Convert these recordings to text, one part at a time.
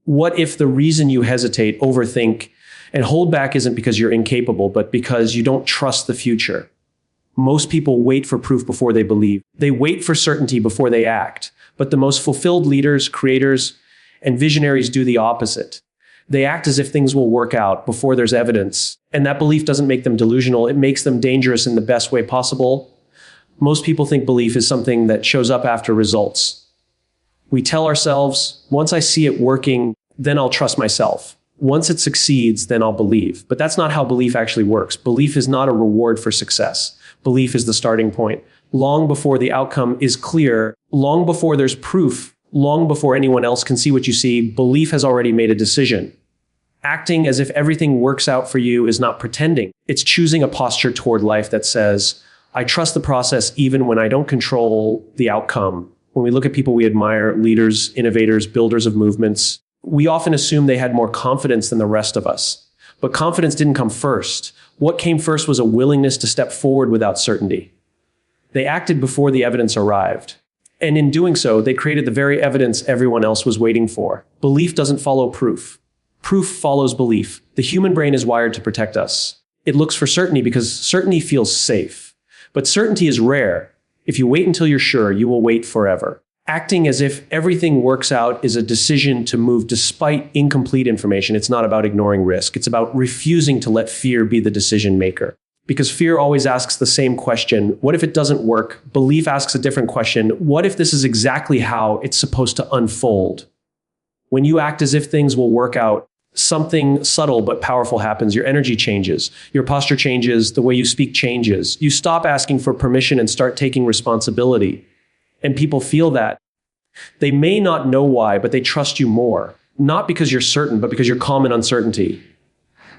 What if the reason you hesitate, overthink, and hold back isn't because you're incapable, but because you don't trust the future? Most people wait for proof before they believe. They wait for certainty before they act. But the most fulfilled leaders, creators, and visionaries do the opposite. They act as if things will work out before there's evidence. And that belief doesn't make them delusional. It makes them dangerous in the best way possible. Most people think belief is something that shows up after results. We tell ourselves, once I see it working, then I'll trust myself. Once it succeeds, then I'll believe. But that's not how belief actually works. Belief is not a reward for success. Belief is the starting point. Long before the outcome is clear, long before there's proof, long before anyone else can see what you see, belief has already made a decision. Acting as if everything works out for you is not pretending. It's choosing a posture toward life that says, I trust the process even when I don't control the outcome. When we look at people we admire, leaders, innovators, builders of movements, we often assume they had more confidence than the rest of us. But confidence didn't come first. What came first was a willingness to step forward without certainty. They acted before the evidence arrived. And in doing so, they created the very evidence everyone else was waiting for. Belief doesn't follow proof. Proof follows belief. The human brain is wired to protect us. It looks for certainty because certainty feels safe. But certainty is rare. If you wait until you're sure, you will wait forever. Acting as if everything works out is a decision to move despite incomplete information. It's not about ignoring risk. It's about refusing to let fear be the decision maker. Because fear always asks the same question, what if it doesn't work? Belief asks a different question, what if this is exactly how it's supposed to unfold? When you act as if things will work out, something subtle but powerful happens. Your energy changes. Your posture changes. The way you speak changes. You stop asking for permission and start taking responsibility. And people feel that. They may not know why, but they trust you more. Not because you're certain, but because you're calm in uncertainty.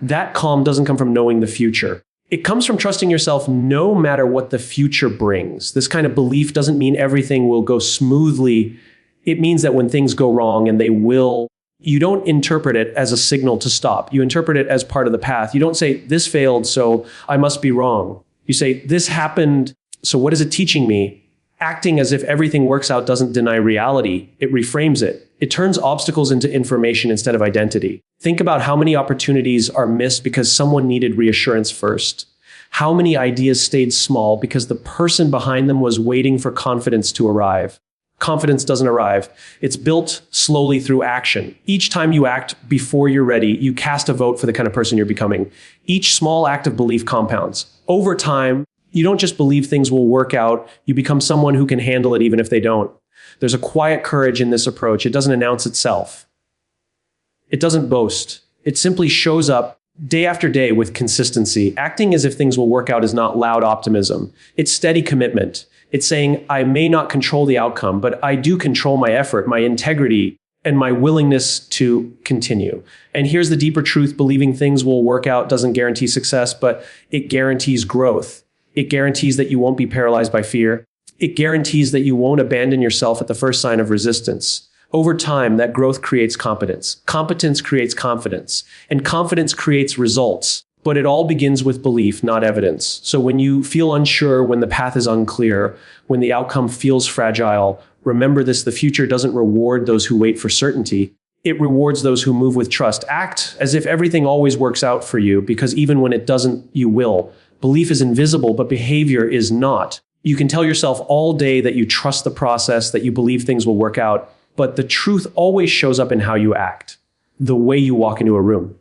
That calm doesn't come from knowing the future. It comes from trusting yourself no matter what the future brings. This kind of belief doesn't mean everything will go smoothly. It means that when things go wrong, and they will, you don't interpret it as a signal to stop. You interpret it as part of the path. You don't say, this failed, so I must be wrong. You say, this happened, so what is it teaching me? Acting as if everything works out doesn't deny reality. It reframes it. It turns obstacles into information instead of identity. Think about how many opportunities are missed because someone needed reassurance first. How many ideas stayed small because the person behind them was waiting for confidence to arrive. Confidence doesn't arrive. It's built slowly through action. Each time you act before you're ready, you cast a vote for the kind of person you're becoming. Each small act of belief compounds. Over time, you don't just believe things will work out, you become someone who can handle it even if they don't. There's a quiet courage in this approach. It doesn't announce itself. It doesn't boast. It simply shows up day after day with consistency. Acting as if things will work out is not loud optimism. It's steady commitment. It's saying, I may not control the outcome, but I do control my effort, my integrity, and my willingness to continue. And here's the deeper truth. Believing things will work out doesn't guarantee success, but it guarantees growth. It guarantees that you won't be paralyzed by fear. It guarantees that you won't abandon yourself at the first sign of resistance. Over time, that growth creates competence. Competence creates confidence. And confidence creates results. But it all begins with belief, not evidence. So when you feel unsure, when the path is unclear, when the outcome feels fragile, remember this: the future doesn't reward those who wait for certainty. It rewards those who move with trust. Act as if everything always works out for you, because even when it doesn't, you will. Belief is invisible, but behavior is not. You can tell yourself all day that you trust the process, that you believe things will work out, but the truth always shows up in how you act. The way you walk into a room,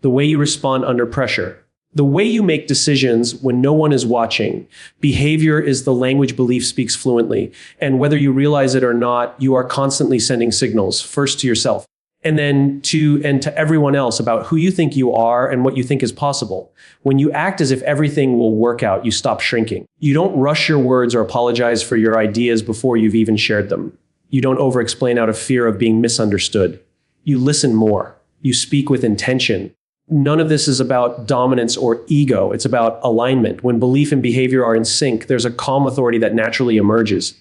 the way you respond under pressure, the way you make decisions when no one is watching. Behavior is the language belief speaks fluently. And whether you realize it or not, you are constantly sending signals, first to yourself, and then to everyone else about who you think you are and what you think is possible. When you act as if everything will work out, you stop shrinking. You don't rush your words or apologize for your ideas before you've even shared them. You don't over-explain out of fear of being misunderstood. You listen more. You speak with intention. None of this is about dominance or ego. It's about alignment. When belief and behavior are in sync, there's a calm authority that naturally emerges.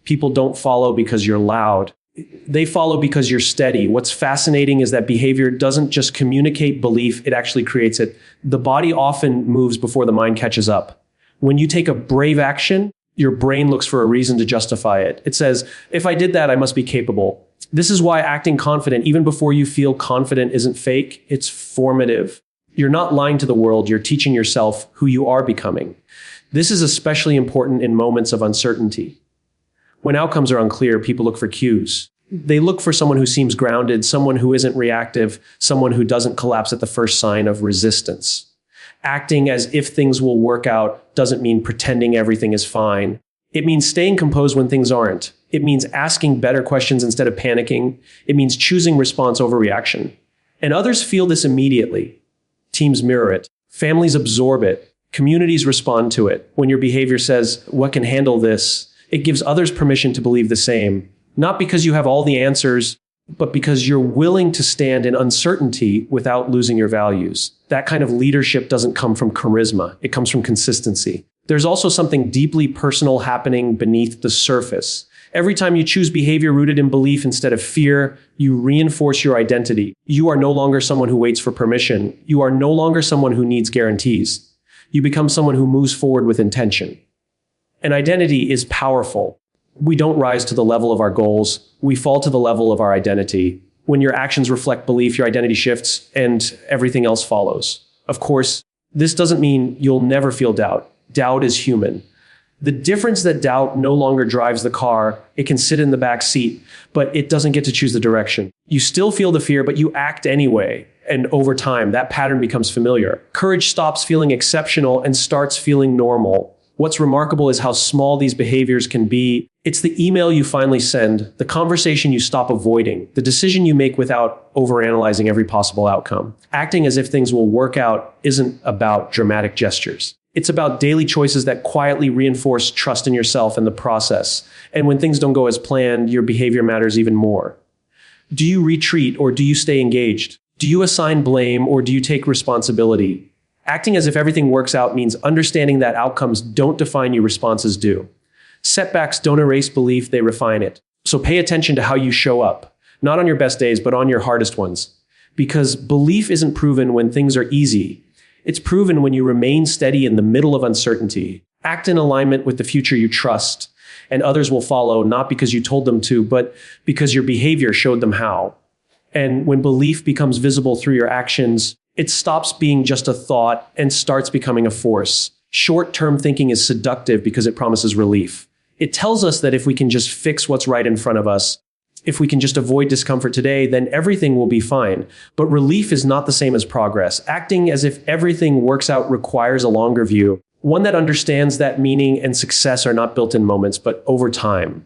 People don't follow because you're loud. They follow because you're steady. What's fascinating is that behavior doesn't just communicate belief, it actually creates it. The body often moves before the mind catches up. When you take a brave action, Your brain looks for a reason to justify it. It says, if I did that, I must be capable. This is why acting confident, even before you feel confident, isn't fake. It's formative. You're not lying to the world. You're teaching yourself who you are becoming. This is especially important in moments of uncertainty. When outcomes are unclear, people look for cues. They look for someone who seems grounded, someone who isn't reactive, someone who doesn't collapse at the first sign of resistance. Acting as if things will work out doesn't mean pretending everything is fine. It means staying composed when things aren't. It means asking better questions instead of panicking. It means choosing response over reaction. And others feel this immediately. Teams mirror it. Families absorb it. Communities respond to it. When your behavior says, "What can handle this?" it gives others permission to believe the same. Not because you have all the answers, but because you're willing to stand in uncertainty without losing your values. That kind of leadership doesn't come from charisma. It comes from consistency. There's also something deeply personal happening beneath the surface. Every time you choose behavior rooted in belief instead of fear, you reinforce your identity. You are no longer someone who waits for permission. You are no longer someone who needs guarantees. You become someone who moves forward with intention. And identity is powerful. We don't rise to the level of our goals. We fall to the level of our identity. When your actions reflect belief, your identity shifts and everything else follows. Of course, this doesn't mean you'll never feel doubt. Doubt is human. The difference that doubt no longer drives the car, it can sit in the back seat, but it doesn't get to choose the direction. You still feel the fear, but you act anyway. And over time, that pattern becomes familiar. Courage stops feeling exceptional and starts feeling normal. What's remarkable is how small these behaviors can be. It's the email you finally send, the conversation you stop avoiding, the decision you make without overanalyzing every possible outcome. Acting as if things will work out isn't about dramatic gestures. It's about daily choices that quietly reinforce trust in yourself and the process. And when things don't go as planned, your behavior matters even more. Do you retreat or do you stay engaged? Do you assign blame or do you take responsibility? Acting as if everything works out means understanding that outcomes don't define you, responses do. Setbacks don't erase belief, they refine it. So pay attention to how you show up, not on your best days, but on your hardest ones. Because belief isn't proven when things are easy. It's proven when you remain steady in the middle of uncertainty. Act in alignment with the future you trust, and others will follow, not because you told them to, but because your behavior showed them how. And when belief becomes visible through your actions, it stops being just a thought and starts becoming a force. Short-term thinking is seductive because it promises relief. It tells us that if we can just fix what's right in front of us, if we can just avoid discomfort today, then everything will be fine. But relief is not the same as progress. Acting as if everything works out requires a longer view, one that understands that meaning and success are not built in moments, but over time.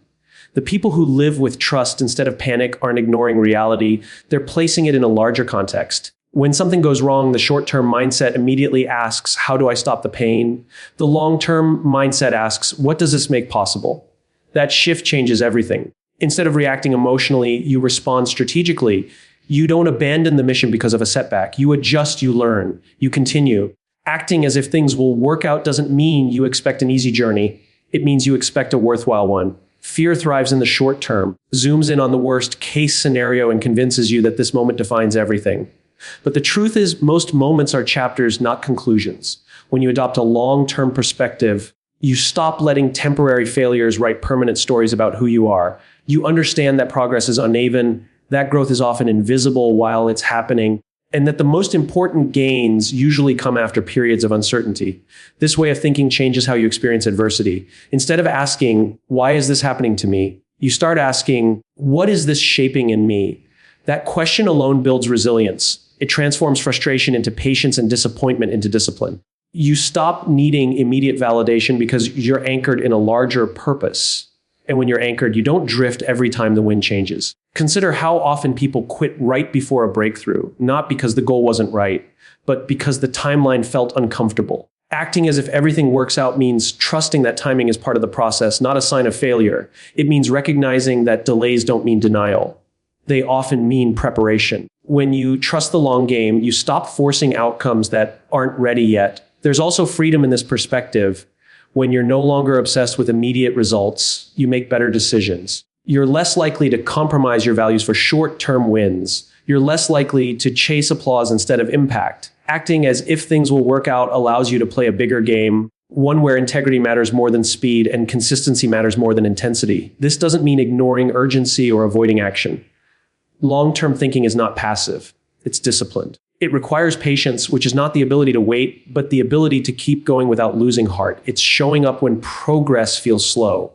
The people who live with trust instead of panic aren't ignoring reality, they're placing it in a larger context. When something goes wrong, the short-term mindset immediately asks, how do I stop the pain? The long-term mindset asks, what does this make possible? That shift changes everything. Instead of reacting emotionally, you respond strategically. You don't abandon the mission because of a setback. You adjust, you learn, you continue. Acting as if things will work out doesn't mean you expect an easy journey. It means you expect a worthwhile one. Fear thrives in the short term, zooms in on the worst case scenario and convinces you that this moment defines everything. But the truth is, most moments are chapters, not conclusions. When you adopt a long-term perspective, you stop letting temporary failures write permanent stories about who you are. You understand that progress is uneven, that growth is often invisible while it's happening, and that the most important gains usually come after periods of uncertainty. This way of thinking changes how you experience adversity. Instead of asking, why is this happening to me? You start asking, what is this shaping in me? That question alone builds resilience. It transforms frustration into patience and disappointment into discipline. You stop needing immediate validation because you're anchored in a larger purpose. And when you're anchored, you don't drift every time the wind changes. Consider how often people quit right before a breakthrough, not because the goal wasn't right, but because the timeline felt uncomfortable. Acting as if everything works out means trusting that timing is part of the process, not a sign of failure. It means recognizing that delays don't mean denial. They often mean preparation. When you trust the long game, you stop forcing outcomes that aren't ready yet. There's also freedom in this perspective. When you're no longer obsessed with immediate results, you make better decisions. You're less likely to compromise your values for short-term wins. You're less likely to chase applause instead of impact. Acting as if things will work out allows you to play a bigger game, one where integrity matters more than speed and consistency matters more than intensity. This doesn't mean ignoring urgency or avoiding action. Long-term thinking is not passive. It's disciplined. It requires patience, which is not the ability to wait, but the ability to keep going without losing heart. It's showing up when progress feels slow.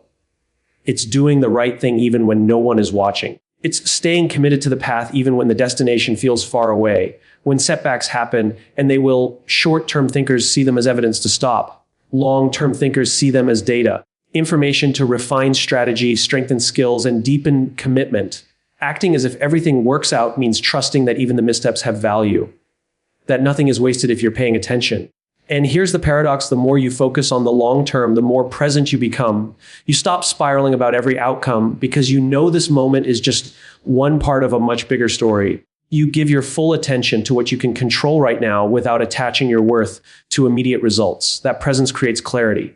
It's doing the right thing even when no one is watching. It's staying committed to the path even when the destination feels far away. When setbacks happen, and they will, short-term thinkers see them as evidence to stop. Long-term thinkers see them as data, information to refine strategy, strengthen skills, and deepen commitment. Acting as if everything works out means trusting that even the missteps have value, that nothing is wasted if you're paying attention. And here's the paradox: the more you focus on the long term, the more present you become. You stop spiraling about every outcome because you know this moment is just one part of a much bigger story. You give your full attention to what you can control right now without attaching your worth to immediate results. That presence creates clarity.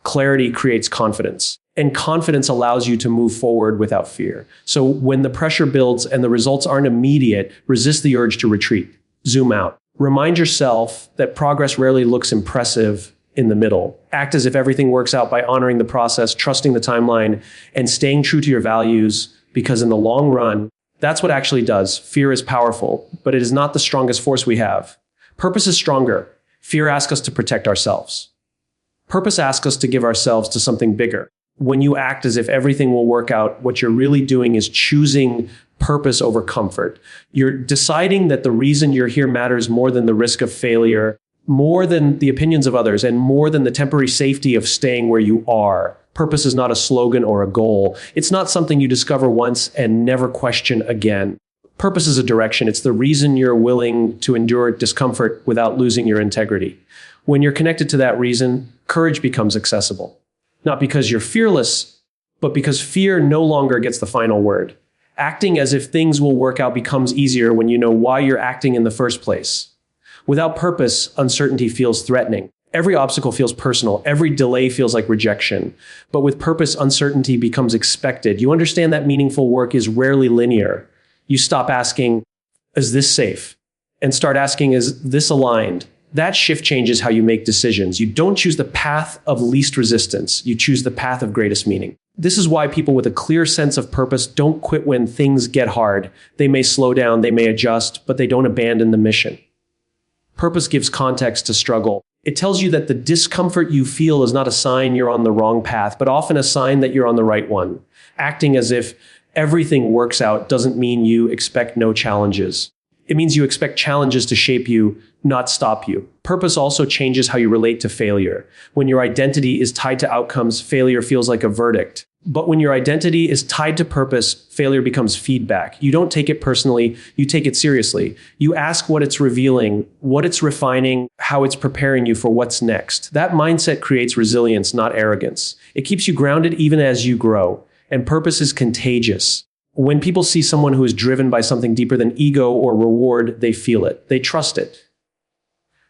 Clarity creates confidence. And confidence allows you to move forward without fear. So when the pressure builds and the results aren't immediate, resist the urge to retreat. Zoom out. Remind yourself that progress rarely looks impressive in the middle. Act as if everything works out by honoring the process, trusting the timeline, and staying true to your values, because in the long run, that's what actually does. Fear is powerful, but it is not the strongest force we have. Purpose is stronger. Fear asks us to protect ourselves. Purpose asks us to give ourselves to something bigger. When you act as if everything will work out, what you're really doing is choosing purpose over comfort. You're deciding that the reason you're here matters more than the risk of failure, more than the opinions of others, and more than the temporary safety of staying where you are. Purpose is not a slogan or a goal. It's not something you discover once and never question again. Purpose is a direction. It's the reason you're willing to endure discomfort without losing your integrity. When you're connected to that reason, courage becomes accessible. Not because you're fearless, but because fear no longer gets the final word. Acting as if things will work out becomes easier when you know why you're acting in the first place. Without purpose, uncertainty feels threatening. Every obstacle feels personal. Every delay feels like rejection. But with purpose, uncertainty becomes expected. You understand that meaningful work is rarely linear. You stop asking, is this safe? And start asking, is this aligned? That shift changes how you make decisions. You don't choose the path of least resistance. You choose the path of greatest meaning. This is why people with a clear sense of purpose don't quit when things get hard. They may slow down, they may adjust, but they don't abandon the mission. Purpose gives context to struggle. It tells you that the discomfort you feel is not a sign you're on the wrong path, but often a sign that you're on the right one. Acting as if everything works out doesn't mean you expect no challenges. It means you expect challenges to shape you, not stop you. Purpose also changes how you relate to failure. When your identity is tied to outcomes, failure feels like a verdict. But when your identity is tied to purpose, failure becomes feedback. You don't take it personally, you take it seriously. You ask what it's revealing, what it's refining, how it's preparing you for what's next. That mindset creates resilience, not arrogance. It keeps you grounded even as you grow. And purpose is contagious. When people see someone who is driven by something deeper than ego or reward, they feel it. They trust it.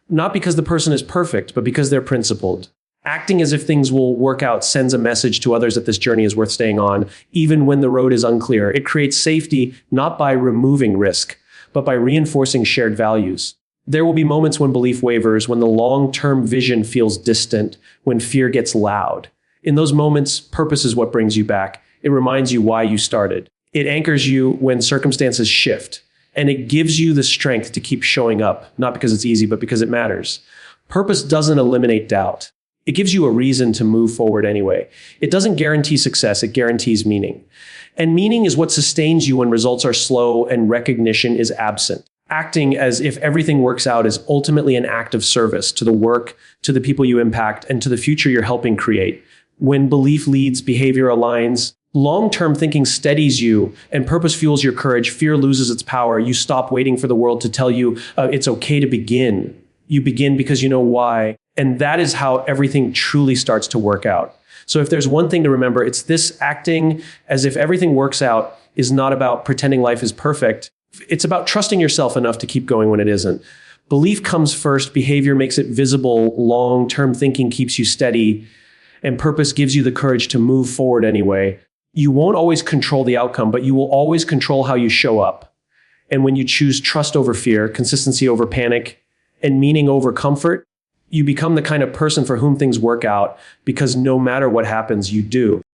Not because the person is perfect, but because they're principled. Acting as if things will work out sends a message to others that this journey is worth staying on, even when the road is unclear. It creates safety not by removing risk, but by reinforcing shared values. There will be moments when belief wavers, when the long-term vision feels distant, when fear gets loud. In those moments, purpose is what brings you back. It reminds you why you started. It anchors you when circumstances shift, and it gives you the strength to keep showing up, not because it's easy, but because it matters. Purpose doesn't eliminate doubt. It gives you a reason to move forward anyway. It doesn't guarantee success, it guarantees meaning. And meaning is what sustains you when results are slow and recognition is absent. Acting as if everything works out is ultimately an act of service to the work, to the people you impact, and to the future you're helping create. When belief leads, behavior aligns. Long-term thinking steadies you, and purpose fuels your courage. Fear loses its power. You stop waiting for the world to tell you it's okay to begin. You begin because you know why. And that is how everything truly starts to work out. So if there's one thing to remember, it's this: acting as if everything works out is not about pretending life is perfect. It's about trusting yourself enough to keep going when it isn't. Belief comes first. Behavior makes it visible. Long-term thinking keeps you steady. And purpose gives you the courage to move forward anyway. You won't always control the outcome, but you will always control how you show up. And when you choose trust over fear, consistency over panic, and meaning over comfort, You become the kind of person for whom things work out because no matter what happens, you do.